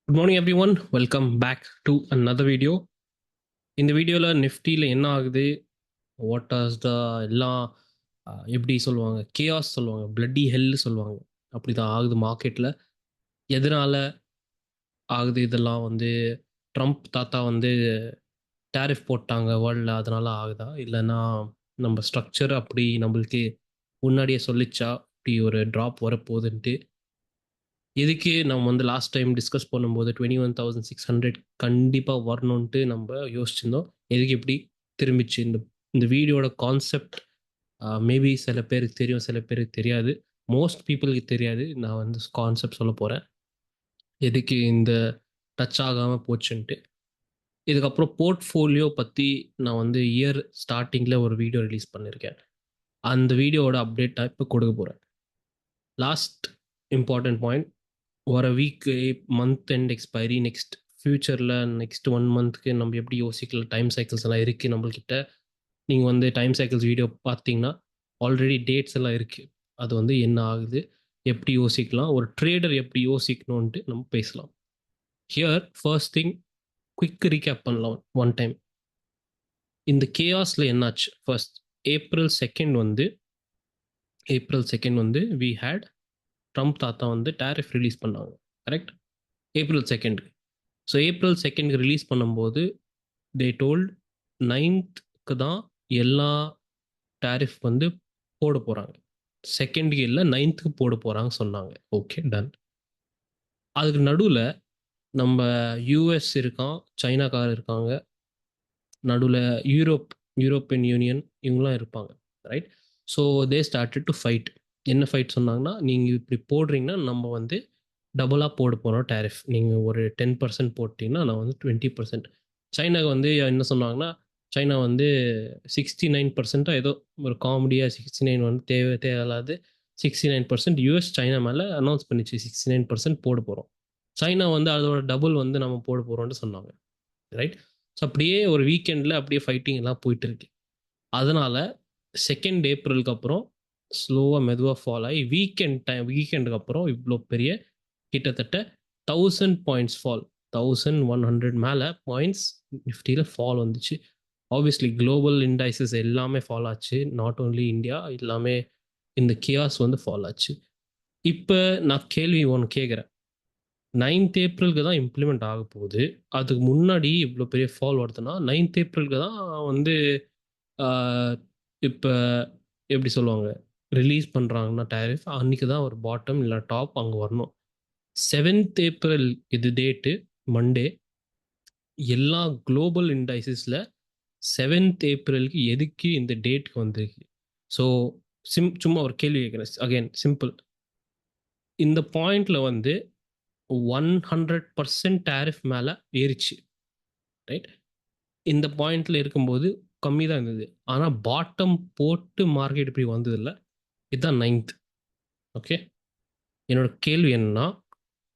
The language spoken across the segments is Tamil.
Good morning everyone, welcome back to another video. இந்த வீடியோவில் நிஃப்டியில் என்ன ஆகுது, வாட் ஆஸ் த எல்லாம் எப்படி சொல்லுவாங்க, கேஆஸ் சொல்லுவாங்க, பிளட்டி ஹெல் சொல்லுவாங்க. அப்படி தான் ஆகுது மார்க்கெட்டில். எதனால் ஆகுது இதெல்லாம் வந்து ட்ரம்ப் தாத்தா வந்து டேரிஃப் போட்டாங்க வேர்ல்டில், அதனால ஆகுதா, இல்லைன்னா நம்ம ஸ்ட்ரக்சர் அப்படி நம்மளுக்கு முன்னாடியே சொல்லிச்சா இப்படி ஒரு ட்ராப் வரப்போகுதுன்ட்டு. எதுக்கு நம்ம வந்து லாஸ்ட் டைம் டிஸ்கஸ் பண்ணும்போது 21,600 கண்டிப்பாக வரணுன்ட்டு நம்ம யோசிச்சிருந்தோம். எதுக்கு இப்படி திரும்பிச்சு இந்த இந்த வீடியோட கான்செப்ட் மேபி சில பேருக்கு தெரியும், சில பேருக்கு தெரியாது. மோஸ்ட் பீப்புளுக்கு தெரியாது. நான் வந்து கான்செப்ட் சொல்ல போகிறேன், எதுக்கு இந்த டச் ஆகாமல் போச்சுன்ட்டு. இதுக்கப்புறம் போர்ட்ஃபோலியோ பற்றி நான் வந்து இயர் ஸ்டார்டிங்கில் ஒரு வீடியோ ரிலீஸ் பண்ணியிருக்கேன். அந்த வீடியோவோட அப்டேட் நான் இப்போ கொடுக்க போகிறேன். லாஸ்ட் இம்பார்ட்டன்ட் பாயிண்ட், ஒரு week month and expiry next ஃப்யூச்சரில் நெக்ஸ்ட் 1 மந்த்க்கு நம்ம எப்படி யோசிக்கலாம், டைம் சைக்கிள்ஸ் எல்லாம் இருக்குது நம்மள்கிட்ட. நீங்கள் வந்து டைம் சைக்கிள்ஸ் வீடியோ பார்த்தீங்கன்னா ஆல்ரெடி டேட்ஸ் எல்லாம் இருக்குது. அது வந்து என்ன ஆகுது, எப்படி யோசிக்கலாம், ஒரு ட்ரேடர் எப்படி யோசிக்கணும்ன்ட்டு நம்ம பேசலாம். Here first thing, quick recap பண்ணலாம் ஒன் டைம். இந்த கேஆஸில் என்னாச்சு, ஃபர்ஸ்ட் ஏப்ரல் செகண்ட் வந்து வி ஹேட் ட்ரம்ப் தாத்தா வந்து டேரிஃப் ரிலீஸ் பண்ணாங்க. Correct? April 2. So April 2 release பண்ணும்போது தே டோல்ட் 9th தான் எல்லா டேரிஃப் வந்து போட போகிறாங்க. செகண்ட் இல்லை, 9th போட போகிறாங்க சொன்னாங்க. Okay, done. அதுக்கு நடுவில் நம்ம யூஎஸ் இருக்கான், சைனாக்கார் இருக்காங்க, நடுவில் யூரோப்பியன் யூனியன் இவங்களாம் இருப்பாங்க. Right? So they started to fight. என்ன ஃபைட் சொன்னாங்கன்னா, நீங்கள் இப்படி போடுறீங்கன்னா நம்ம வந்து டபுளாக போட போகிறோம் டேரிஃப். நீங்கள் ஒரு 10% போட்டிங்கன்னா நான் வந்து 20%. சைனாவுக்கு வந்து என்ன சொன்னாங்கன்னா, சைனா வந்து 69% ஏதோ ஒரு காமெடியாக 69 வந்து தேவையில்லாது 69% யூஎஸ் சைனா மேலே அனௌன்ஸ் பண்ணிச்சு 69% போட போகிறோம். சைனா வந்து அதோட டபுள் வந்து நம்ம போட போகிறோம்னு சொன்னாங்க. ரைட்? ஸோ அப்படியே ஒரு வீக்கெண்டில் அப்படியே ஃபைட்டிங் எல்லாம் போயிட்டு இருக்கு. அதனால April 2 அப்புறம் ஸ்லோவாக மெதுவாக ஃபால் ஆகி வீக்கெண்டுக்கு அப்புறம் இவ்வளோ பெரிய கிட்டத்தட்ட 1000 பாயிண்ட்ஸ் ஃபால், 1100 மேலே பாயிண்ட்ஸ் நிஃப்டியில் ஃபால் வந்துச்சு. ஆப்வியஸ்லி குளோபல் இண்டைசஸ் எல்லாமே ஃபால் ஆச்சு, நாட் ஓன்லி இந்தியா, எல்லாமே இந்த கியாஸ் வந்து ஃபால் ஆச்சு. இப்போ நான் கேள்வி ஒன்று கேட்குறேன், 9th ஏப்ரலுக்கு தான் இம்ப்ளிமெண்ட் ஆக போகுது, அதுக்கு முன்னாடி இவ்வளோ பெரிய ஃபால் வருதுன்னா 9th ஏப்ரலுக்கு தான் வந்து இப்போ எப்படி சொல்லுவாங்க, ரிலீஸ் பண்ணுறாங்கன்னா டேரிஃப் அன்றைக்கி தான் ஒரு பாட்டம் இல்லை டாப் அங்கே வரணும். 7th ஏப்ரல் இது டேட்டு, மண்டே. எல்லா குளோபல் இண்டைசஸில் 7th ஏப்ரலுக்கு எதுக்கு இந்த டேட்டுக்கு வந்திருக்கு? ஸோ சும்மா ஒரு கேள்வி கேட்குறேன், அகைன் சிம்பிள். இந்த பாயிண்ட்ல வந்து 100% டேரிஃப் மேலே ஏறிச்சு. ரைட்? இந்த பாயிண்ட்ல இருக்கும்போது கம்மி தான் இருந்தது, ஆனால் பாட்டம் போட்டு மார்க்கெட் இப்படி வந்தது இல்லை. இதுதான் 9th. ஓகே, என்னோட கேள்வி என்னன்னா,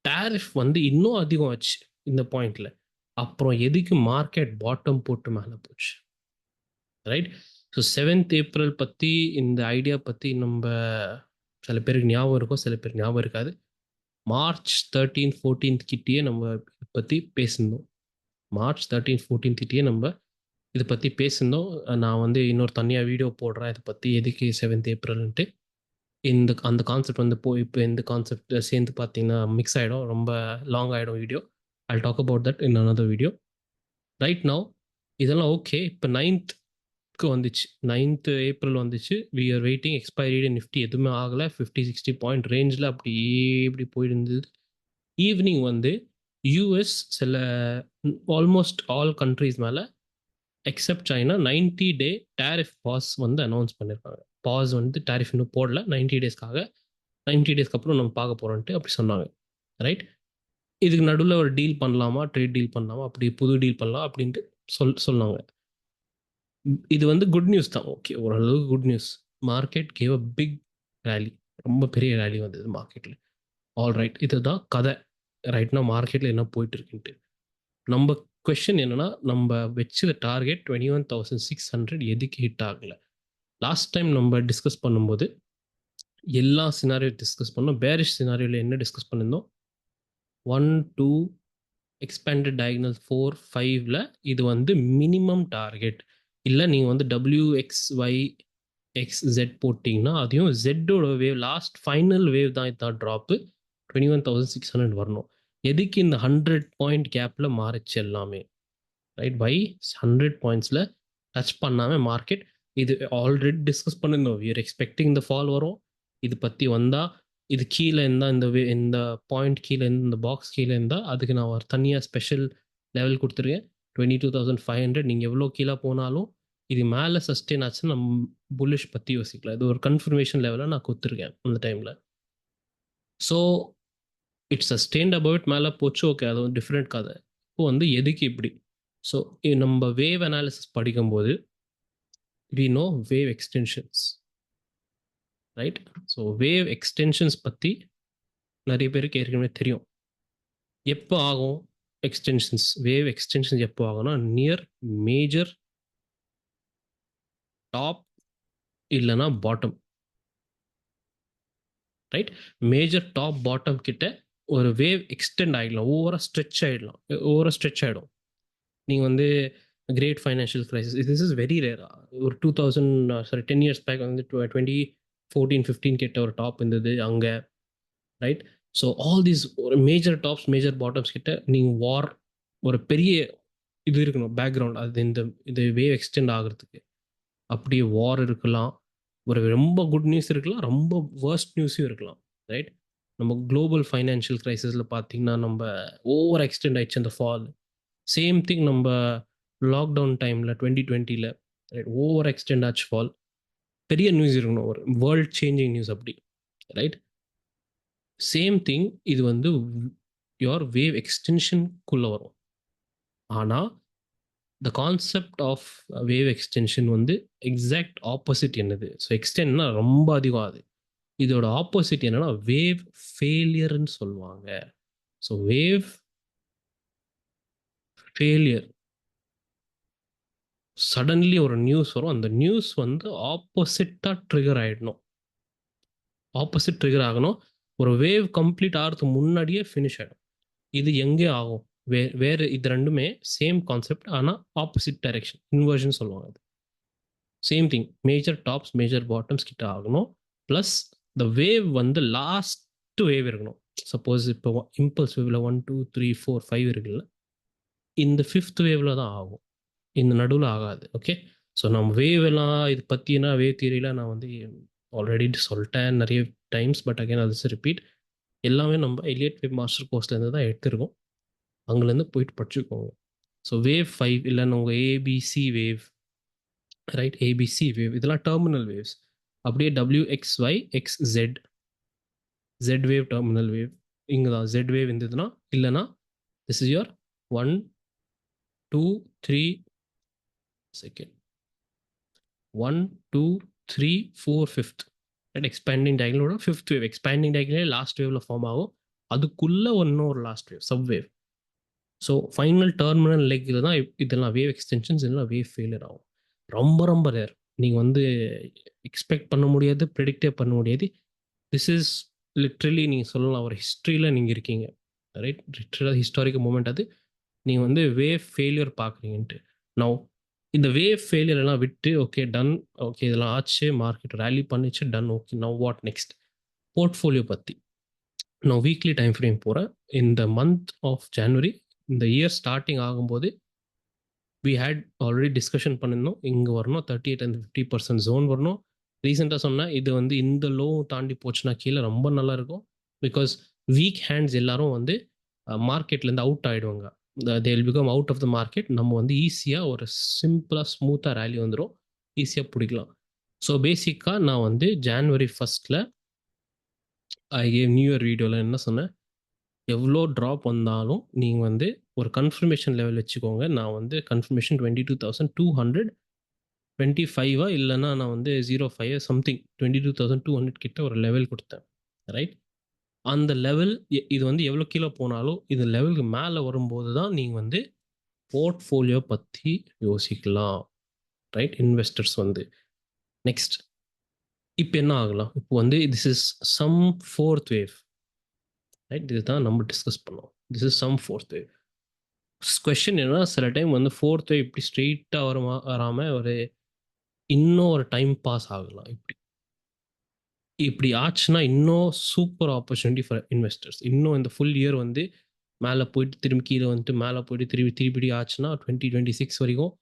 டேரிஃப் வந்து இன்னும் அதிகம் ஆச்சு இந்த பாயிண்ட்ல, அப்புறம் எதுக்கு மார்க்கெட் பாட்டம் போட்டு மேலே போச்சு? ரைட்? ஸோ 7th ஏப்ரல் பற்றி, இந்த ஐடியா பற்றி நம்ம சில பேருக்கு ஞாபகம் இருக்கும், சில பேருக்கு ஞாபகம் இருக்காது. மார்ச் 13, 14 கிட்டேயே நம்ம இதை பற்றி பேசியிருந்தோம். மார்ச் 13, 14 கிட்டேயே நம்ம இதை பற்றி பேசியிருந்தோம். நான் வந்து இன்னொரு தனியாக வீடியோ போடுறேன் இதை பற்றி, எதுக்கு 7th ஏப்ரல்ன்ட்டு. அந்த கான்செப்ட் வந்து இப்போ இந்த கான்செப்ட் சேர்ந்து பார்த்தீங்கன்னா மிக்ஸ் ஆகிடும், ரொம்ப லாங் ஆகிடும் வீடியோ. I talk about that in another video. Right now இதெல்லாம் ஓகே. இப்போ 9th வந்துச்சு, 9th ஏப்ரல் வந்துச்சு. We are waiting expiry. Nifty எதுவுமே ஆகலை, 50-60 பாயிண்ட் ரேஞ்சில் அப்படியே இப்படி போயிருந்தது. ஈவினிங் வந்து யூஎஸ் சில ஆல்மோஸ்ட் ஆல் கண்ட்ரீஸ் மேலே except China 90-day tariff pause வந்து அனௌன்ஸ் பண்ணியிருக்காங்க. பாஸ் வந்து டேரிஃப் இன்னும் போடல, 90 டேஸ்க்காக. 90 டேஸ்க்கு அப்புறம் நம்ம பார்க்க போகிறோன்ட்டு அப்படி சொன்னாங்க. ரைட்? இதுக்கு நடுவில் ஒரு டீல் பண்ணலாமா, ட்ரேட் டீல் பண்ணலாமா, அப்படி புது டீல் பண்ணலாம் அப்படின்ட்டு சொன்னாங்க. இது வந்து குட் நியூஸ் தான். ஓகே, ஓரளவுக்கு good news. Market gave a big rally, ரொம்ப பெரிய ரேலி வந்தது மார்க்கெட்டில். ஆல் ரைட், இதுதான் கதை. ரைட்னா மார்க்கெட்டில் என்ன போயிட்டு இருக்குன்ட்டு நம்ம கொஸ்டின் என்னன்னா, நம்ம வச்ச டார்கெட் 21,600 எதுக்கு ஹிட் ஆகலை? லாஸ்ட் டைம் நம்ம டிஸ்கஸ் பண்ணும்போது எல்லா சினாரியோ டிஸ்கஸ் பண்ணோம். பேரிஷ் சினாரியோவில் என்ன டிஸ்கஸ் பண்ணியிருந்தோம்? 1 2 எக்ஸ்பேண்டட் டயகனல் 4 5ல இது வந்து மினிமம் டார்கெட். இல்லை நீங்கள் வந்து WXY XZ போட்டிங்கன்னா அதையும் ஜெட்டோட வேவ் லாஸ்ட் ஃபைனல் வேவ் தான் இதுதான் ட்ராப்பு 21,600 வரணும். எதுக்கு இந்த 100 பாயிண்ட் கேப்பில் மாறிச்சு எல்லாமே, ரைட்? பை 100 பாயிண்ட்ஸில் டச் பண்ணாமல் மார்க்கெட் இது ஆல்ரெடி டிஸ்கஸ் பண்ணிருந்தோம். வி ஆர் எக்ஸ்பெக்டிங் இந்த ஃபால் வரும், இது பற்றி வந்தால் இது கீழே இருந்தால் இந்த பாயிண்ட் கீழே இருந்து இந்த பாக்ஸ் கீழே இருந்தால் அதுக்கு நான் ஒரு தனியாக ஸ்பெஷல் லெவல் கொடுத்துருக்கேன் 22,500. நீங்கள் எவ்வளோ கீழே போனாலும் இது மேலே சஸ்டெயின் ஆச்சுன்னா நம்ம புல்லிஷ் பற்றி யோசிக்கலாம். இது ஒரு கன்ஃபர்மேஷன் லெவலில் நான் கொடுத்துருக்கேன் அந்த டைமில். ஸோ இட்ஸ் சஸ்டெயின்ட் அபவுட் மேலே போச்சு, ஓகே, அது ஒரு டிஃப்ரெண்ட் கதை. இப்போ வந்து எதுக்கு இப்படி? ஸோ நம்ம வேவ் அனாலிசிஸ் படிக்கும்போது we know wave extensions, right? So wave extensions பற்றி நிறைய பேருக்கு ஏற்கனவே தெரியும். எப்போ ஆகும் எக்ஸ்டென்ஷன்ஸ்? வேவ் எக்ஸ்டென்ஷன்ஸ் எப்போ ஆகும்னா நியர் மேஜர் டாப் இல்லைனா bottom, right? Major top bottom கிட்ட ஒரு வேவ் எக்ஸ்டெண்ட் ஆகிடலாம், ஓவராக ஸ்ட்ரெச் ஆகிடும். நீங்கள் வந்து great financial crisis, this is very rare. ஒரு 10 இயர்ஸ் பேக் வந்து 2014-15 கிட்ட ஒரு டாப் இருந்தது அங்கே, ரைட்? ஸோ ஆல் தீஸ் ஒரு மேஜர் டாப்ஸ் மேஜர் பாட்டம்ஸ் கிட்ட நீங்கள் வார் ஒரு பெரிய இது இருக்கணும் பேக்ரவுண்ட், அது இது வேவ் எக்ஸ்டெண்ட் ஆகிறதுக்கு. அப்படியே வார் இருக்கலாம், ஒரு ரொம்ப குட் நியூஸ் இருக்கலாம், ரொம்ப வேர்ஸ்ட் நியூஸும் இருக்கலாம், ரைட்? நம்ம குளோபல் ஃபைனான்ஷியல் கிரைசிஸில் பார்த்தீங்கன்னா நம்ம ஓவர் எக்ஸ்டெண்ட் ஆயிடுச்சு அந்த ஃபால். சேம் திங் நம்ம லாக்டவுன் டைமில் 2020ல் ரைட் ஓவர் எக்ஸ்டெண்ட் ஆச்சு ஃபால். பெரிய நியூஸ் இருக்கணும், ஒரு வேர்ல்ட் சேஞ்சிங் நியூஸ் அப்படி, ரைட்? சேம் திங் இது வந்து யோர் வேவ் எக்ஸ்டென்ஷனுக்குள்ளே வரும். ஆனால் the concept of wave extension வந்து எக்ஸாக்ட் ஆப்போசிட் என்னது? ஸோ எக்ஸ்டென்ட்னா ரொம்ப அதிகம், அது இதோட ஆப்போசிட் என்னன்னா வேவ் ஃபெயிலியர்னு சொல்லுவாங்க. ஸோ வேவ் ஃபெயிலியர், சடன்லி ஒரு நியூஸ் வரும், அந்த நியூஸ் வந்து ஆப்போசிட்டாக ட்ரிகர் ஆகிடணும், ஆப்போசிட் ட்ரிகர் ஆகணும். ஒரு வேவ் கம்ப்ளீட் ஆகிறதுக்கு முன்னாடியே ஃபினிஷ் ஆகிடும். இது எங்கே ஆகும்? வேறு இது ரெண்டுமே சேம் கான்செப்ட், ஆனால் ஆப்போசிட் டைரெக்ஷன், இன்வர்ஷன் சொல்லுவாங்க. அது same thing, major tops major bottoms கிட்ட ஆகணும். ப்ளஸ் த வேவ் வந்து லாஸ்ட் வேவ் இருக்கணும். சப்போஸ் இப்போ இம்பல்ஸ் வேவ்ல 1 2 3 4 5 இருக்குல்ல, இந்த 5th வேவ்ல தான் ஆகும், இந்த நடுவில் ஆகாது. ஓகே, ஸோ நம்ம வேவ் எல்லாம் இது பற்றினா வேவ் தியரியில் நான் வந்து ஆல்ரெடி சொல்லிட்டேன் நிறைய டைம்ஸ், பட் அகைன் அது ரிப்பீட். எல்லாமே நம்ம எலியட் வேவ் மாஸ்டர் கோர்ஸ்லேருந்து தான் எடுத்திருக்கோம், அங்கேருந்து போயிட்டு படிச்சுக்கோங்க. ஸோ வேவ் 5 இல்லைன்னு உங்கள் ABC wave, right? ABC wave இதெல்லாம் டெர்மினல் வேவ்ஸ். அப்படியே WXY XZ Z wave terminal wave, இங்கே தான் Z வேவ் இருந்ததுன்னா, இல்லைனா this is your 1 2 3 second 1 2 3 4 5th, right? Expanding டயகனலோட 5th வேவ். எக்ஸ்பேண்டிங் டயகனலே லாஸ்ட் வேவ்ல ஃபார்ம் ஆகும், அதுக்குள்ளே இன்னொரு last wave sub wave. So final terminal லெக்கில் தான் இதெல்லாம் வேவ் எக்ஸ்டென்ஷன்ஸ் இதெல்லாம் வேவ் ஃபெயிலியர் ஆகும். ரொம்ப ரொம்ப ரேர், நீங்கள் வந்து எக்ஸ்பெக்ட் பண்ண முடியாது, ப்ரெடிக்டே பண்ண முடியாது. திஸ் இஸ் லிட்ரலி நீங்கள் சொல்லலாம் ஒரு ஹிஸ்ட்ரியில் நீங்கள் இருக்கீங்க, ரைட்? லிட்ரலாக ஹிஸ்டாரிக்கல் மூமெண்ட் அது. நீங்கள் வந்து வேவ் ஃபெயிலியர் பார்க்குறீங்கன்ட்டு. நவ் இந்த வேவ் ஃபெயிலியர் எல்லாம் விட்டு ஓகே டன், ஓகே இதெல்லாம் ஆச்சு, மார்க்கெட் ரேலி பண்ணிச்சு, done, okay now what next? Portfolio பற்றி நான் வீக்லி டைம் ஃப்ரேம் போகிறேன். இந்த மந்த் ஆஃப் ஜனவரி, இந்த இயர் ஸ்டார்டிங் ஆகும்போது வி ஹேட் ஆல்ரெடி டிஸ்கஷன் பண்ணியிருந்தோம், இங்கே வரணும் 38 and 50% ஜோன் வரணும். ரீசெண்டாக சொன்னேன் இது வந்து இந்த லோ தாண்டி போச்சுன்னா கீழே ரொம்ப நல்லா இருக்கும். பிகாஸ் வீக் ஹேண்ட்ஸ் எல்லாரும் வந்து மார்க்கெட்லேருந்து அவுட் ஆகிடுவாங்க, they will become out of the market. நம்ம வந்து ஈஸியாக ஒரு சிம்பிளாக ஸ்மூத்தாக ரேலி வந்துடும், ஈஸியாக பிடிக்கலாம். ஸோ பேசிக்காக நான் வந்து January 1st நியூ இயர் வீடியோவில் என்ன சொன்னேன், எவ்வளோ ட்ராப் வந்தாலும் நீங்கள் வந்து ஒரு கன்ஃபர்மேஷன் லெவல் வச்சுக்கோங்க. நான் வந்து கன்ஃபர்மேஷன் 22,200 25 இல்லைன்னா நான் வந்து 05 சம்திங் 22,200 கிட்ட ஒரு லெவல் கொடுத்தேன், ரைட்? அந்த லெவல் இது வந்து எவ்வளோ கீழே போனாலும் இது லெவலுக்கு மேலே வரும்போது தான் நீங்கள் வந்து போர்ட்ஃபோலியோ பற்றி யோசிக்கலாம், ரைட்? இன்வெஸ்டர்ஸ் வந்து நெக்ஸ்ட் இப்போ என்ன ஆகலாம்? இப்போ வந்து this is some 4th wave, right? இதுதான் நம்ம டிஸ்கஸ் பண்ணோம், this is some 4th wave. Question என்னன்னா, சில டைம் வந்து ஃபோர்த் வேவ் இப்படி ஸ்ட்ரெயிட்டாக வராம ஒரு இன்னும் ஒரு டைம் பாஸ் ஆகலாம். இப்படி இப்படி ஆச்சுன்னா இன்னும் சூப்பர் ஆப்பர்ச்சுனிட்டி ஃபார் இன்வெஸ்டர்ஸ். இன்னும் இந்த ஃபுல் இயர் வந்து மேலே போயிட்டு திரும்பி கீழே வந்துட்டு மேலே போயிட்டு திருப்பி ஆச்சுன்னா 2026 வரைக்கும்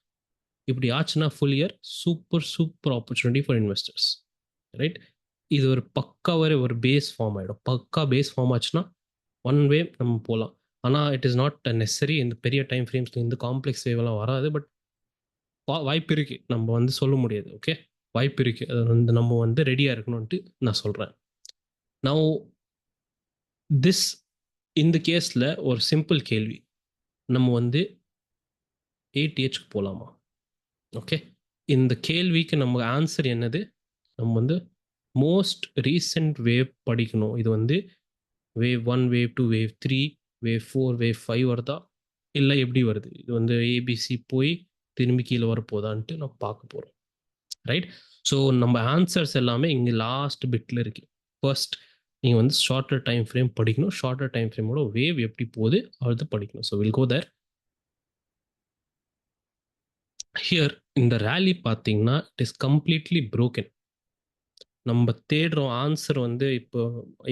இப்படி ஆச்சுன்னா full year super super opportunity for investors. Right? இது ஒரு பக்காவே ஒரு பேஸ் ஃபார்ம் ஆகிடும். பக்கா பேஸ் ஃபார்ம் ஆச்சுன்னா ஒன் வே நம்ம போகலாம். ஆனால் இட் இஸ் நாட் நெசசரி இந்த பெரிய டைம் ஃப்ரேம்ஸில் இந்த காம்ப்ளெக்ஸ் வேவெல்லாம் வராது. பட் வாய்ப்பு இருக்கு, நம்ம வந்து சொல்ல முடியாது. ஓகே, வாய்ப்பு இருக்கு. அது வந்து நம்ம வந்து ரெடியாக இருக்கணும்ன்ட்டு நான் சொல்கிறேன். நான் திஸ் இந்த கேஸில் ஒரு சிம்பிள் கேள்வி, நம்ம வந்து ஏடிஹெச்க்கு போகலாமா? ஓகே, இந்த கேள்விக்கு நம்ம ஆன்சர் என்னது? நம்ம வந்து மோஸ்ட் ரீசெண்ட் வேவ் படிக்கணும். இது வந்து wave 1, wave 2, wave 3, wave 4, wave 5 வருதா, இல்லை எப்படி வருது, இது வந்து ஏபிசி போய் திரும்பி கீழே வரப்போதான்ட்டு நம்ம பார்க்க போகிறோம். ரைட்? ஸோ நம்ம ஆன்சர்ஸ் எல்லாமே இங்கே லாஸ்ட் பிட்டில் இருக்கு. ஃபர்ஸ்ட் நீங்கள் வந்து ஷார்ட்டர் டைம் ஃப்ரேம் படிக்கணும். ஷார்ட்டர் டைம் ஃப்ரேமோட வேவ் எப்படி போகுது அது படிக்கணும். So will go there. Here இந்த ரேலி பார்த்தீங்கன்னா இட் இஸ் கம்ப்ளீட்லி ப்ரோக்கன். நம்ம தேடுறோம் ஆன்சர் வந்து இப்போ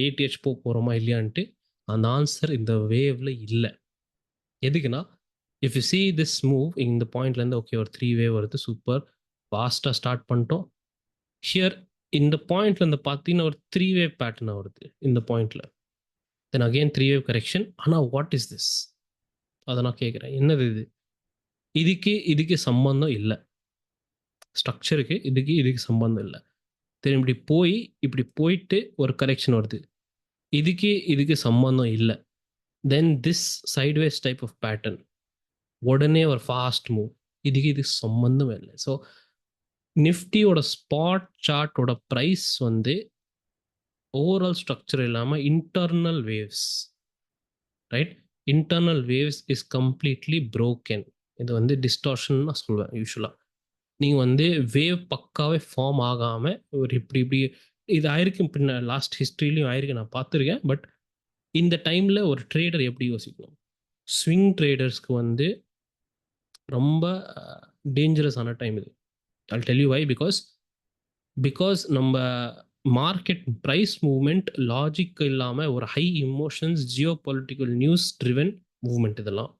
ஏடிஹெச் போகிறோமா இல்லையான்ட்டு, அந்த ஆன்சர் இந்த வேவ்ல இல்லை. எதுக்குன்னா, if you see this move இந்த பாயிண்ட்லேருந்து, ஓகே ஒரு 3 வேவ் வருது, சூப்பர் ஃபாஸ்ட்டாக ஸ்டார்ட் பண்ணிட்டோம். ஹியர் இந்த பாயிண்ட்லேருந்து பார்த்தீங்கன்னா ஒரு 3 வேவ் பேட்டர்னாக வருது இந்த பாயிண்ட்ல. Then again 3 wave correction. ஆனால் வாட் இஸ் திஸ்? அதை நான் கேட்குறேன், என்னது இது? இதுக்கு சம்பந்தம் இல்லை. ஸ்ட்ரக்சருக்கு இதுக்கு சம்பந்தம் இல்லை. தென் இப்படி போயிட்டு ஒரு கரெக்ஷன் வருது, இதுக்கு சம்பந்தம் இல்லை. Then this sideways type of pattern, உடனே ஒரு ஃபாஸ்ட் மூவ், இதுக்கு சம்பந்தம் இல்லை. ஸோ நிஃப்டியோட ஸ்பாட் சார்ட்டோட ப்ரைஸ் வந்து ஓவரால் ஸ்ட்ரக்சர் இல்லாமல் internal waves, right? Internal waves is completely broken. இது வந்து டிஸ்டார்ஷன் நான் சொல்லுவேன். யூஸ்வலாக நீங்கள் வந்து வேவ் பக்காவே ஃபார்ம் ஆகாமல் ஒரு இப்படி இது ஆயிருக்கு, பின்ன லாஸ்ட் ஹிஸ்ட்ரிலையும் ஆயிருக்கு, நான் பார்த்துருக்கேன். பட் இந்த டைமில் ஒரு ட்ரேடர் எப்படி யோசிக்கணும்? ஸ்விங் ட்ரேடர்ஸ்க்கு வந்து ரொம்ப டேஞ்சரஸான டைம் இது. I'll tell you why. Because நம்ம மார்க்கெட் ப்ரைஸ் மூவ்மெண்ட் லாஜிக் இல்லாமல் ஒரு high emotions Jio political news driven movement இதெல்லாம்.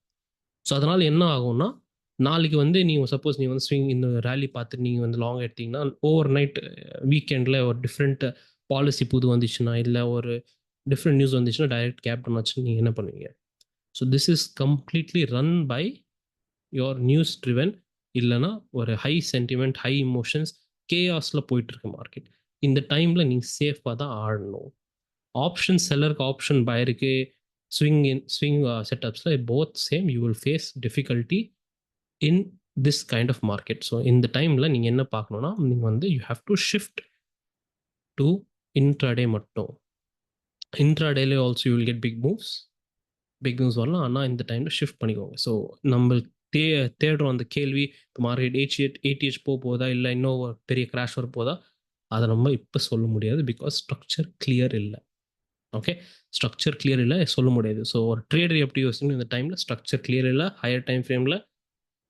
ஸோ அதனால் என்ன ஆகும்னா, நாளைக்கு வந்து நீங்கள் சப்போஸ் நீங்கள் வந்து ஸ்விங் இந்த ரேலி பார்த்துட்டு நீங்கள் வந்து லாங் எடுத்தீங்கன்னா, ஓவர் நைட் வீக்கெண்டில் ஒரு டிஃப்ரெண்ட் பாலிசி புது வந்துச்சுன்னா, இல்லை ஒரு டிஃப்ரெண்ட் நியூஸ் வந்துச்சுன்னா டைரக்ட் கேப் பண்ணாச்சுன்னு நீங்கள் என்ன பண்ணுவீங்க? So this is completely run by your news driven, இல்லைனா ஒரு ஹை சென்டிமெண்ட் ஹை இமோஷன்ஸ் கேஆஸில் போயிட்டுருக்கு மார்க்கெட். இந்த டைமில் நீங்கள் சேஃபாக தான் ஆடணும். ஆப்ஷன் செல்லருக்கு ஆப்ஷன் பையருக்கு ஸ்விங் செட்டப்ஸில் both same. You will face difficulty in this kind of market. So இந்த டைமில் நீங்கள் என்ன பார்க்கணுன்னா, நீங்கள் வந்து you have to shift to intraday மட்டும். இன்ட்ராடேலே also you will get big moves வரலாம். ஆனால் இந்த டைமில் ஷிஃப்ட் பண்ணிக்கோங்க. ஸோ நம்ம தேடுறோம் அந்த கேள்வி, இப்போ மார்க்கெட் ஏடிஹெச் போதா, இல்லை இன்னும் பெரிய கிராஷ் வர போதா, அதை நம்ம இப்போ சொல்ல முடியாது. பிகாஸ் ஸ்ட்ரக்சர் கிளியர் இல்லை. ஓகே, ஸ்ட்ரக்சர் கிளியர் இல்லை, சொல்ல முடியாது. ஸோ ஒரு ட்ரேடர் எப்படி யோசிக்கணும் இந்த டைமில்? ஸ்ட்ரக்சர் கிளியர் இல்லை, ஹையர் டைம் ஃப்ரேமில்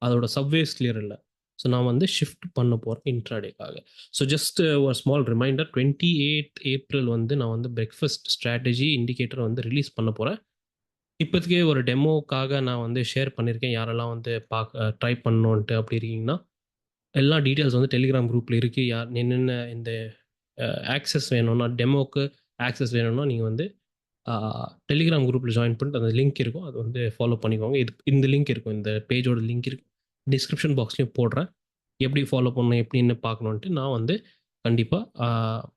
அதோட சப்வேஸ் கிளியர் இல்லை. ஸோ நான் வந்து ஷிஃப்ட் பண்ண போகிறேன் இன்ட்ராடேக்காக. ஸோ ஜஸ்ட் ஒரு ஸ்மால் ரிமைண்டர், 28 ஏப்ரல் வந்து நான் வந்து பிரேக்ஃபாஸ்ட் ஸ்ட்ராட்டஜி இண்டிகேட்டர் வந்து ரிலீஸ் பண்ண போகிறேன். இப்போதைக்கே ஒரு டெமோக்காக நான் வந்து ஷேர் பண்ணியிருக்கேன். யாரெல்லாம் வந்து ட்ரை பண்ணணுன்ட்டு அப்படி இருக்கீங்கன்னா, எல்லா டீட்டெயில்ஸ் வந்து டெலிகிராம் குரூப்பில் இருக்குது. என்னென்ன இந்த ஆக்சஸ் வேணும்னா, டெமோக்கு ஆக்சஸ் வேணும்னா நீங்கள் வந்து டெலிகிராம் குரூப்பில் ஜாயின் பண்ணிட்டு அந்த லிங்க் இருக்கும், அது வந்து ஃபாலோ பண்ணிக்கோங்க. இந்த லிங்க் இருக்கும், இந்த பேஜோட லிங்க் இருக்கும், டிஸ்கிரிப்ஷன் பாக்ஸ்லேயும் போடுறேன். எப்படி ஃபாலோ பண்ணணும், எப்படி என்ன பார்க்கணுன்ட்டு நான் வந்து கண்டிப்பாக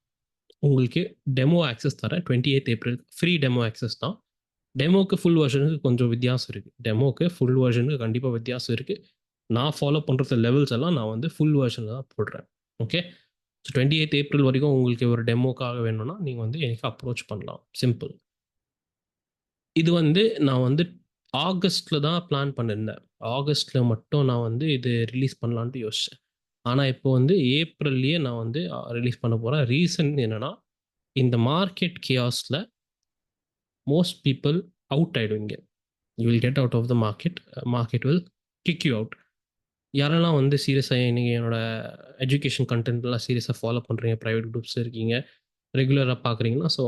உங்களுக்கு டெமோ ஆக்சஸ் தரேன். 28 ஏப்ரல் ஃப்ரீ டெமோ ஆக்சஸ் தான். டெமோக்கு ஃபுல் வெர்ஷனுக்கு கொஞ்சம் வித்தியாசம் இருக்குது. டெமோக்கு ஃபுல் வெர்ஷனுக்கு கண்டிப்பாக வித்தியாசம் இருக்குது. நான் ஃபாலோ பண்ணுற லெவல்ஸ் எல்லாம் நான் வந்து ஃபுல் வெர்ஷனில் தான் போடுறேன். ஓகே, ஸோ 28 ஏப்ரல் வரைக்கும் உங்களுக்கு ஒரு டெமோக்காக வேணும்னா நீங்கள் வந்து எனக்கு அப்ரோச் பண்ணலாம். சிம்பிள். இது வந்து நான் வந்து ஆகஸ்ட்டில் தான் பிளான் பண்ணியிருந்தேன். ஆகஸ்ட்டில் மட்டும் நான் வந்து இது ரிலீஸ் பண்ணலான்ட்டு யோசித்தேன். ஆனால் இப்போ வந்து ஏப்ரல்லையே நான் வந்து ரிலீஸ் பண்ண போகிறேன். ரீசன் என்னென்னா, இந்த மார்க்கெட் கியாஸில் மோஸ்ட் பீப்புள் அவுட் ஆகிடுவீங்க. You will get out of the market. Market will kick you out. யாரெல்லாம் வந்து சீரியஸாக நீங்கள் என்னோட எஜுகேஷன் கண்டென்ட்லாம் சீரியஸாக ஃபாலோ பண்ணுறீங்க, ப்ரைவேட் குரூப்ஸ் இருக்கீங்க, ரெகுலராக பார்க்குறீங்கன்னா, ஸோ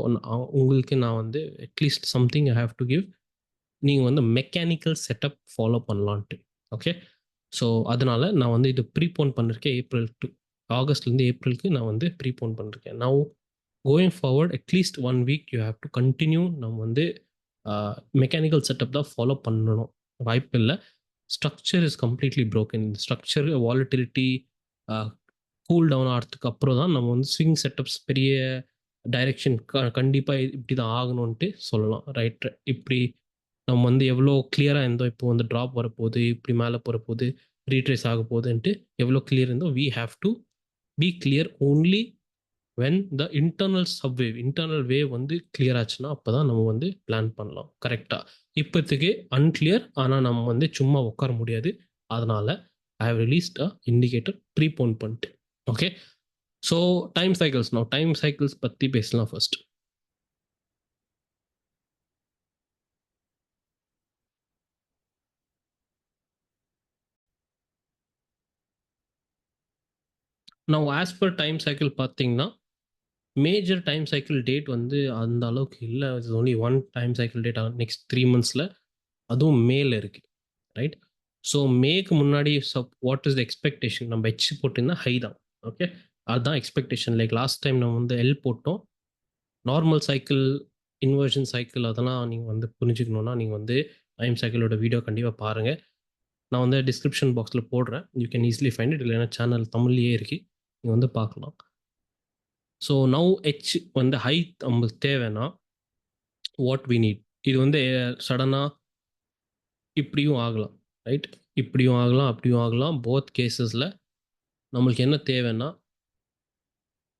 உங்களுக்கு நான் வந்து at least something I have to give. நீங்கள் வந்து மெக்கானிக்கல் செட்டப் ஃபாலோ பண்ணலான்ட்டு. ஓகே, ஸோ அதனால நான் வந்து இது ப்ரீபோன் பண்ணிருக்கேன். ஏப்ரல் டு ஆகஸ்ட்லேருந்து ஏப்ரலுக்கு நான் வந்து ப்ரீபோன் பண்ணிருக்கேன். Now going forward at least 1 week you have to continue. நம்ம வந்து மெக்கானிக்கல் செட்டப் தான் ஃபாலோ பண்ணணும். வாய்ப்பு இல்லை. Structure is completely broken. Structure volatility cool down ஆகிறதுக்கு அப்புறம் தான் நம்ம வந்து ஸ்விங் செட்டப்ஸ் பெரிய டைரெக்ஷன் கண்டிப்பாக இப்படி தான் ஆகணும்ன்ட்டு சொல்லலாம். ரைட், இப்படி நம்ம வந்து எவ்வளோ கிளியராக இருந்தோம், இப்போ வந்து ட்ராப் வரப்போகுது, இப்படி மேலே போகிற போது, ரீட்ரேஸ் ஆக போகுதுன்ட்டு எவ்வளோ கிளியர் இருந்தோம். We have to be clear only when the internal wave வந்து கிளியர் ஆச்சுன்னா அப்போ தான் நம்ம வந்து பிளான் பண்ணலாம் கரெக்டாக. இப்போத்துக்கு அன்கிளியர், ஆனால் நம்ம வந்து சும்மா உட்கார முடியாது. அதனால I have released a indicator prepone பண்ணிட்டு. ஓகே, ஸோ டைம் சைக்கிள்ஸ் பற்றி பேசலாம் ஃபர்ஸ்ட். நான் ஆஸ் பர் டைம் சைக்கிள் பார்த்தீங்கன்னா, மேஜர் டைம் சைக்கிள் டேட் வந்து அந்த அளவுக்கு இல்லை. It's only one time cycle date next 3 monthsல, அதுவும் மேல இருக்கு. ரைட், ஸோ மேக்கு முன்னாடி வாட் இஸ் த எக்ஸ்பெக்டேஷன்? நம்ம ஹெச் போட்டிருந்தா ஹை தான். ஓகே, அதுதான் எக்ஸ்பெக்டேஷன். லைக் லாஸ்ட் டைம் நம்ம வந்து எல் போட்டோம். நார்மல் சைக்கிள், இன்வர்ஷன் சைக்கிள், அதெல்லாம் நீங்கள் வந்து புரிஞ்சுக்கணுன்னா நீங்கள் வந்து டைம் சைக்கிளோட வீடியோ கண்டிப்பாக பாருங்கள். நான் வந்து டிஸ்கிரிப்ஷன் பாக்ஸில் போடுறேன். You can easily find it. இல்லைன்னா சேனல் தமிழ்லேயே இருக்கு, நீங்கள் வந்து பார்க்கலாம். ஸோ நவ் ஹெச் வந்து ஹை நம்மளுக்கு தேவைன்னா வாட் வி நீட். இது வந்து சடனாக இப்படியும் ஆகலாம். ரைட், இப்படியும் ஆகலாம், அப்படியும் ஆகலாம். போத் கேசஸில் நம்மளுக்கு என்ன தேவைன்னா,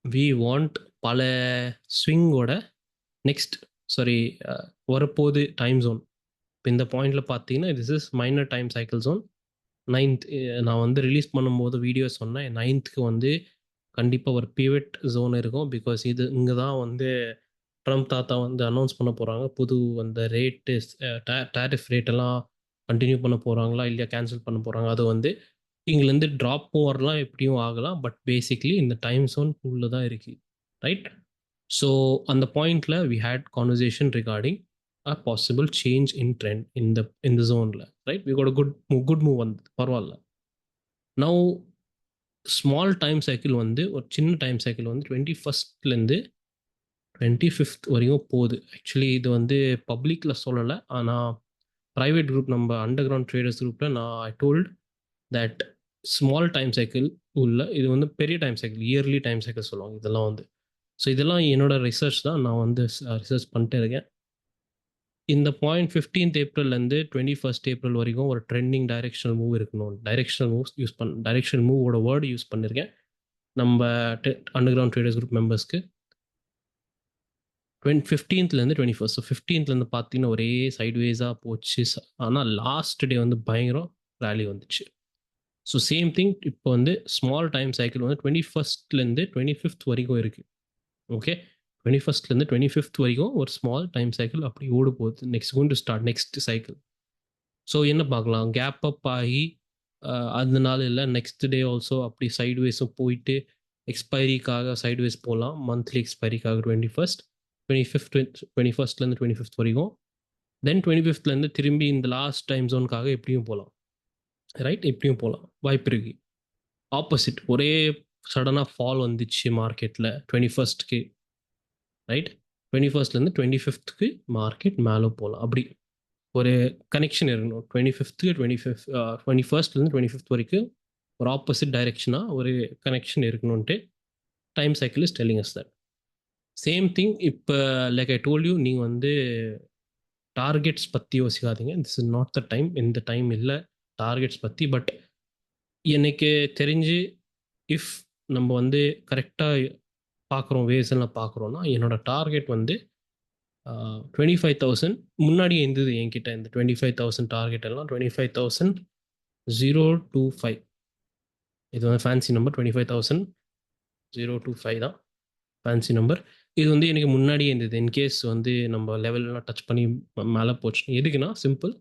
வி வாண்ட் பல ஸ்விங்கோட நெக்ஸ்ட் சாரி வரப்போது டைம் ஜோன். இப்போ இந்த பாயிண்டில் பார்த்தீங்கன்னா this is minor time cycle zone. 9th நான் வந்து ரிலீஸ் பண்ணும்போது வீடியோ சொன்னேன், 9th வந்து கண்டிப்பாக ஒரு பிவட் ஜோன் இருக்கும். பிகாஸ் இது இங்கே தான் வந்து ட்ரம்ப் தாத்தா வந்து அனௌன்ஸ் பண்ண போகிறாங்க. புது அந்த ரேட்டு, டேரிஃப் ரேட்டெல்லாம் கண்டினியூ பண்ண போகிறாங்களா இல்லையா கேன்சல் பண்ண போகிறாங்க. அது வந்து இங்கேருந்து ட்ராப்பும் வரலாம், எப்படியும் ஆகலாம். பட் பேசிக்லி இந்த டைம் ஜோன் உள்ள தான் இருக்குது. ரைட், ஸோ அந்த பாயிண்டில் we had conversation regarding a possible change in trend இந்த ஜோனில். Right, we got good move வந்து பரவாயில்ல. நவ் ஸ்மால் டைம் சைக்கிள் வந்து ஒரு சின்ன டைம் சைக்கிள் வந்து 21st - 25th வரைக்கும் போகுது. ஆக்சுவலி இது வந்து பப்ளிக்கில் சொல்லலை, ஆனால் ப்ரைவேட் குரூப் நம்ம அண்டர் கிரவுண்ட் ட்ரேடர்ஸ் குரூப்பில் நான் I told that small time cycle உள்ள இது வந்து பெரிய time cycle, early time cycle சொல்லுவாங்க இதெல்லாம் வந்து. ஸோ இதெல்லாம் என்னோட ரிசர்ச் தான், நான் வந்து ரிசர்ச் பண்ணிட்டே இருக்கேன். இந்த பாயிண்ட் 15th ஏப்ரல்லேருந்து 21st ஏப்ரல் வரைக்கும் ஒரு ட்ரெண்டிங் டைரெக்ஷனல் மூவ் இருக்கணும். டைரெக்ஷனல் மூவோட வேர்டு யூஸ் பண்ணியிருக்கேன் நம்ம அண்டர் கிரவுண்ட் ட்ரேடர்ஸ் குரூப் மெம்பர்ஸ்க்கு. 15th 21st. ஸோ 15th பார்த்தீங்கன்னா ஒரே சைட்வேஸாக போச்சு. ஆனால் லாஸ்ட் டே வந்து பயங்கரம் ரேலி வந்துச்சு. ஸோ சேம் திங் இப்போ வந்து ஸ்மால் டைம் சைக்கிள் வந்து 21st 25th வரைக்கும் இருக்குது. ஓகே, 21st 25th வரைக்கும் ஒரு ஸ்மால் டைம் சைக்கிள் அப்படி ஓடு போகுது. Next going to start next cycle. So என்ன பார்க்கலாம், கேப் அப் ஆகி அதனால இல்லை நெக்ஸ்ட் டே ஆல்சோ அப்படி சைட்வேஸும் போயிட்டு எக்ஸ்பைரிக்காக சைட்வேஸ் போகலாம். Monthly எக்ஸ்பைரிக்காக 21st 25th 21st 25th வரைக்கும். தென் 25th திரும்பி இந்த லாஸ்ட் டைம் ஜோனுக்காக எப்படியும் போகலாம். ரைட், எப்படியும் போகலாம், வாய்ப்பு இருக்கு. ஆப்போசிட் ஒரே சடனாக ஃபால் வந்துச்சு மார்க்கெட்டில் 21st. Right, 21st 25th market மேலே போகலாம். அப்படி ஒரு கனெக்ஷன் இருக்கணும். 21st 25th வரைக்கும் ஒரு ஆப்போசிட் டைரெக்ஷனாக ஒரு கனெக்ஷன் இருக்கணும்ன்ட்டு time cycle is telling us that. Same thing இப்போ லைக் ஐ டோல்ட் யூ, நீங்கள் வந்து டார்கெட்ஸ் பற்றி யோசிக்காதீங்க. This is not the time. இந்த டைம் இல்லை டார்கெட்ஸ் பற்றி. பட் எனக்கு தெரிஞ்சு இஃப் நம்ம வந்து கரெக்டாக பார்க்குறோம், வேஸ் எல்லாம் பார்க்குறோன்னா என்னோட டார்கெட் வந்து 25,000 முன்னாடியே இருந்தது என்கிட்ட. இந்த 25,000 டார்கெட் எல்லாம் 25,025. இது வந்து ஃபேன்சி நம்பர். 25,025 தான் ஃபேன்சி நம்பர். இது வந்து எனக்கு முன்னாடியே இருந்தது. இன்கேஸ் வந்து நம்ம லெவல்லாம் டச் பண்ணி மேலே போச்சு. எதுக்குன்னா simple,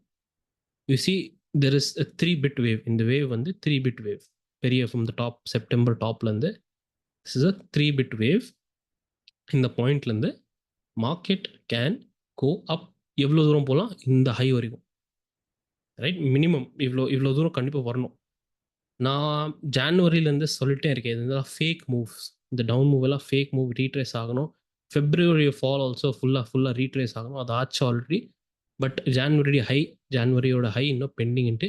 you see there is a 3-bit wave. இந்த வேவ் வந்து 3-bit வேவ். பெரிய ஃப்ரம் த டாப் செப்டம்பர் டாப்லேருந்து this is a 3-bit wave. இந்த பாயிண்ட்லேருந்து மார்க்கெட் கேன் கோ அப். எவ்வளோ தூரம் போகலாம்? இந்த ஹை வரைக்கும், ரைட்? மினிமம் இவ்வளோ தூரம் கண்டிப்பாக வரணும். நான் ஜான்வரியிலேருந்து சொல்லிட்டே இருக்கேன், இதெல்லாம் ஃபேக் மூவ்ஸ். இந்த டவுன் மூவ் எல்லாம் ஃபேக் மூவ், ரீட்ரேஸ் ஆகணும். ஃபெப்ரவரி ஃபால் ஆல்சோ ஃபுல்லாக ரீட்ரேஸ் ஆகணும். அது ஆச்சு ஆல்ரெடி. பட் ஜான்வரியோட ஹை இன்னும் பெண்டிங்ன்ட்டு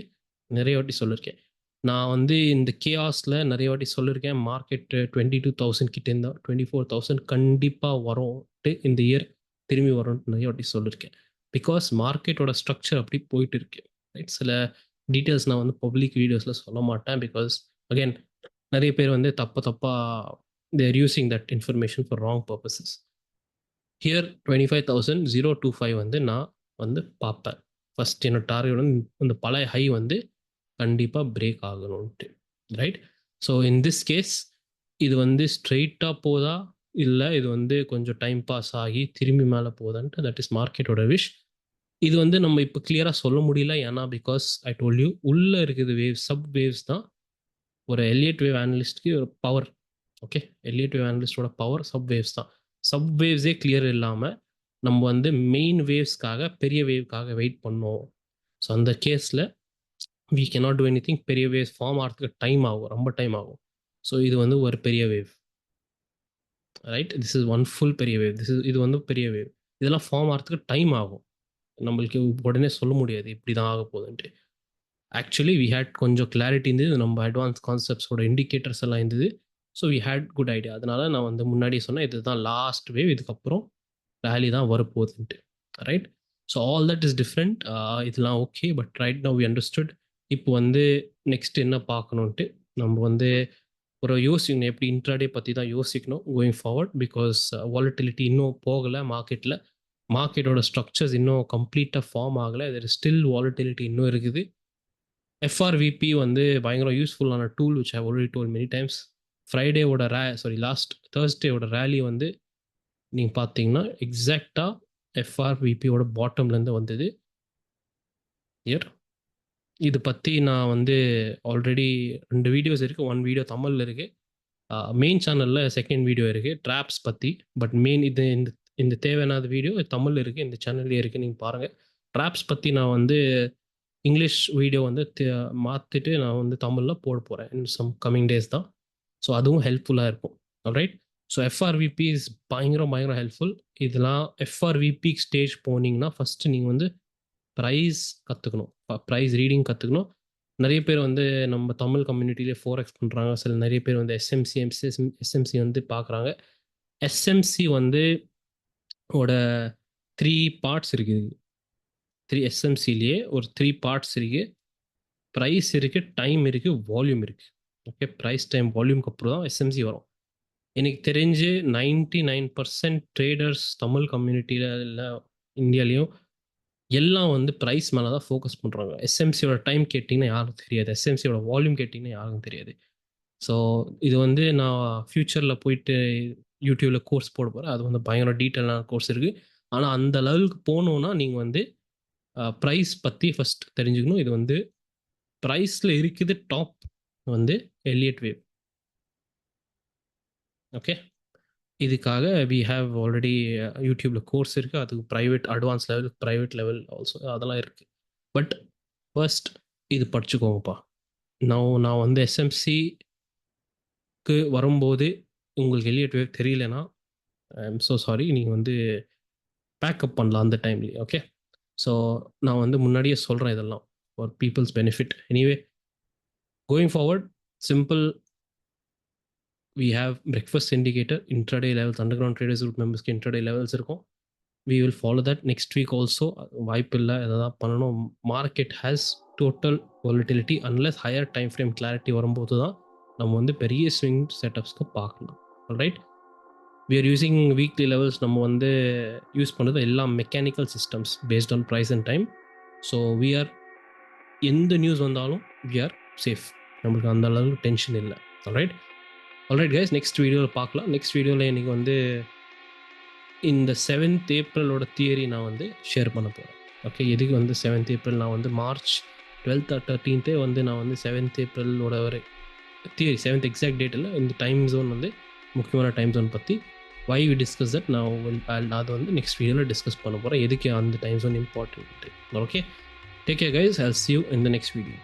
நிறைய வாட்டி சொல்லியிருக்கேன். நான் வந்து இந்த கேஆஸில் நிறைய வாட்டி சொல்லியிருக்கேன், மார்க்கெட்டு 22,000 கிட்டே இருந்தால் 24,000 கண்டிப்பாக வரும்ட்டு இந்த இயர் திரும்பி வரும்னு நிறைய வாட்டி சொல்லியிருக்கேன். பிகாஸ் மார்க்கெட்டோட ஸ்ட்ரக்சர் அப்படி போயிட்டு இருக்கு, ரைட்? சில டீட்டெயில்ஸ் நான் வந்து பப்ளிக் வீடியோஸில் சொல்ல மாட்டேன். பிகாஸ் அகெயின் நிறைய பேர் வந்து தப்பாக தேர் using that information for wrong purposes. Here 25,025 வந்து நான் வந்து பார்ப்பேன். ஃபர்ஸ்ட் என்னோட டார்கெட் வந்து இந்த பழைய ஹை வந்து கண்டிப்பாக பிரேக் ஆகணும்ன்ட்டு, right? So in this case இது வந்து ஸ்ட்ரெயிட்டாக போதா, இல்லை இது வந்து கொஞ்சம் டைம் பாஸ் ஆகி திரும்பி மேலே போதான்ட்டு, தட் இஸ் மார்க்கெட்டோட விஷ். இது வந்து நம்ம இப்போ கிளியராக சொல்ல முடியல. ஏன்னா பிகாஸ் ஐ டோல் யூ, உள்ளே இருக்குது வேவ், சப் வேவ்ஸ் தான் ஒரு எலியட் வேவ் அனலிஸ்ட்க்கு ஒரு பவர். ஓகே, எலியட் வேவ் அனலிஸ்டோட பவர் சப் வேவ்ஸ் தான். சப் வேவ்ஸே கிளியர் இல்லாமல் நம்ம வந்து மெயின் வேவ்ஸ்க்காக, பெரிய வேவ்க்காக வெயிட் பண்ணோம். ஸோ அந்த கேஸில் we cannot do anything. பெரிய வேவ்ஸ் ஃபார்ம் ஆகிறதுக்கு டைம் ஆகும், ரொம்ப டைம் ஆகும். ஸோ இது வந்து ஒரு பெரிய wave, right? This is one full பெரிய வேவ். இது வந்து பெரிய வேவ். இதெல்லாம் ஃபார்ம் ஆகிறதுக்கு டைம் ஆகும். நம்மளுக்கு உடனே சொல்ல முடியாது இப்படி தான் ஆக போகுதுன்ட்டு. ஆக்சுவலி வி ஹேட் கொஞ்சம் கிளாரிட்டி இருந்தது, நம்ம அட்வான்ஸ் கான்செப்ட்ஸோட இண்டிகேட்டர்ஸ் எல்லாம் இருந்தது. So we had good idea. அதனால நான் வந்து முன்னாடியே சொன்னேன், இதுதான் லாஸ்ட் வேவ், இதுக்கப்புறம் ரேலி தான் வரப்போகுதுன்ட்டு, right? So all that is different. இதெல்லாம் okay, but right now we understood. இப்போ வந்து நெக்ஸ்ட் என்ன பார்க்கணுன்ட்டு நம்ம வந்து ஒரு யோசிக்கணும், எப்படி இன்ட்ராடே பற்றி தான் யோசிக்கணும் கோயிங் ஃபார்வர்ட். பிகாஸ் வாலட்டிலிட்டி இன்னும் போகலை மார்க்கெட்டில், மார்க்கெட்டோட ஸ்ட்ரக்சர்ஸ் இன்னும் கம்ப்ளீட்டாக ஃபார்ம் ஆகலை. இது ஸ்டில் வாலட்டிலிட்டி இன்னும் இருக்குது. எஃப்ஆர்விபி வந்து பயங்கர யூஸ்ஃபுல்லான tool, which I already told many times. ஃப்ரைடேவோட லாஸ்ட் தேர்ஸ்டேவோட ரேலி வந்து நீங்கள் பார்த்தீங்கன்னா எக்ஸாக்டாக எஃப்ஆர்விபியோட பாட்டம்லேருந்து வந்தது. இயர் இது பற்றி நான் வந்து ஆல்ரெடி 2 வீடியோஸ் இருக்குது. 1 வீடியோ தமிழில் இருக்குது, மெயின் சேனலில் செகண்ட் வீடியோ இருக்குது ட்ராப்ஸ் பற்றி. பட் மெயின் இந்த தேவையான வீடியோ தமிழில் இருக்குது, இந்த சேனல்லே இருக்குது, நீங்கள் பாருங்கள். ட்ராப்ஸ் பற்றி நான் வந்து இங்கிலீஷ் வீடியோ வந்து மாற்றிட்டு நான் வந்து தமிழில் போட போகிறேன் இன் சம் கம்மிங் டேஸ் தான். ஸோ அதுவும் ஹெல்ப்ஃபுல்லாக இருக்கும், ரைட்? ஸோ எஃப்ஆர்விபி இஸ் பயங்கர ஹெல்ப்ஃபுல். இதெல்லாம் எஃப்ஆர்விபி ஸ்டேஜ் போனீங்கன்னா ஃபஸ்ட்டு நீங்கள் வந்து ப்ரைஸ் கற்றுக்கணும், ப்ரைஸ் ரீடிங் கற்றுக்கணும். நிறைய பேர் வந்து நம்ம தமிழ் கம்யூனிட்டியிலே ஃபோரெக்ஸ் பண்ணுறாங்க. நிறைய பேர் வந்து எஸ்எம்சி வந்து பார்க்குறாங்க. எஸ்எம்சி வந்து ஓட 3 பார்ட்ஸ் இருக்குது. எஸ்எம்சிலேயே ஒரு 3 பார்ட்ஸ் இருக்குது. ப்ரைஸ் இருக்குது, டைம் இருக்குது, வால்யூம் இருக்குது. ஓகே, ப்ரைஸ், டைம், வால்யூம்க்கு அப்புறம் தான் எஸ்எம்சி வரும். எனக்கு தெரிஞ்சு 99% ட்ரேடர்ஸ் தமிழ் கம்யூனிட்டியில் இல்லை இந்தியாலேயும் எல்லாம் வந்து ப்ரைஸ் மேலே தான் ஃபோக்கஸ் பண்ணுறாங்க. எஸ்எம்சியோட டைம் கேட்டிங்கன்னா யாருக்கும் தெரியாது, எஸ்எம்சியோட வால்யூம் கேட்டிங்கன்னா யாருக்கும் தெரியாது. ஸோ இது வந்து நான் ஃப்யூச்சரில் போயிட்டு யூடியூப்பில் கோர்ஸ் போட போகிறேன். அது வந்து பயங்கர டீட்டெயிலான கோர்ஸ் இருக்குது. ஆனால் அந்த லெவலுக்கு போகணுன்னா நீங்கள் வந்து ப்ரைஸ் பற்றி ஃபஸ்ட் தெரிஞ்சுக்கணும். இது வந்து ப்ரைஸில் இருக்குது டாப் வந்து எலியட் வேவ். ஓகே, இதுக்காக வி ஹாவ் ஆல்ரெடி யூடியூப்பில் கோர்ஸ் இருக்குது. அதுக்கு private, advance level, private level also அதெல்லாம் இருக்குது. பட் ஃபர்ஸ்ட் இது படிச்சுக்கோங்கப்பா. நான் வந்து எஸ்எம்சிக்கு வரும்போது உங்களுக்கு எலியட் வேவ் தெரியலனா ஐ எம் ஸோ சாரி. நீங்கள் வந்து பேக்கப் பண்ணலாம் அந்த டைம்லேயே. ஓகே, ஸோ நான் வந்து முன்னாடியே சொல்கிறேன் இதெல்லாம் for people's benefit. Anyway going forward, simple. we have breakfast indicator, intraday levels, underground traders group members க்கு intraday levels இருக்கும். we will follow that next week also. வாய்ப்பு இல்லை, எதாவது பண்ணணும். Market has total volatility unless higher time frame clarity வரும்போது தான் நம்ம வந்து பெரிய ஸ்விங் செட்டப்ஸ்க்கு பார்க்கலாம், right? we are using weekly levels. நம்ம வந்து யூஸ் பண்ணுறது எல்லாம் mechanical systems based on price and time. So we are, எந்த நியூஸ் வந்தாலும் we are safe. நம்மளுக்கு அந்த அளவுக்கு டென்ஷன் இல்லை, ரைட்? ஆல்ரைட் கைஸ், நெக்ஸ்ட் வீடியோவில் பார்க்கலாம். நெக்ஸ்ட் வீடியோவில் இன்றைக்கி வந்து இந்த 7th ஏப்ரலோட தியரி நான் வந்து ஷேர் பண்ண போகிறேன். ஓகே, எதுக்கு வந்து 7th ஏப்ரல், நான் வந்து மார்ச் 12th or 13th வந்து நான் வந்து 7th ஏப்ரலோட வரை தியரி 7th எக்ஸாக்ட் டேட் இல்லை, இந்த டைம் ஜோன் வந்து முக்கியமான டைம் ஜோன் பற்றி வை வி டிஸ்கஸ் தட் நான் அது வந்து நெக்ஸ்ட் வீடியோவில் டிஸ்கஸ் பண்ண போகிறேன், எதுக்கு அந்த time zone important. Okay, take care guys, I will see you in the next video.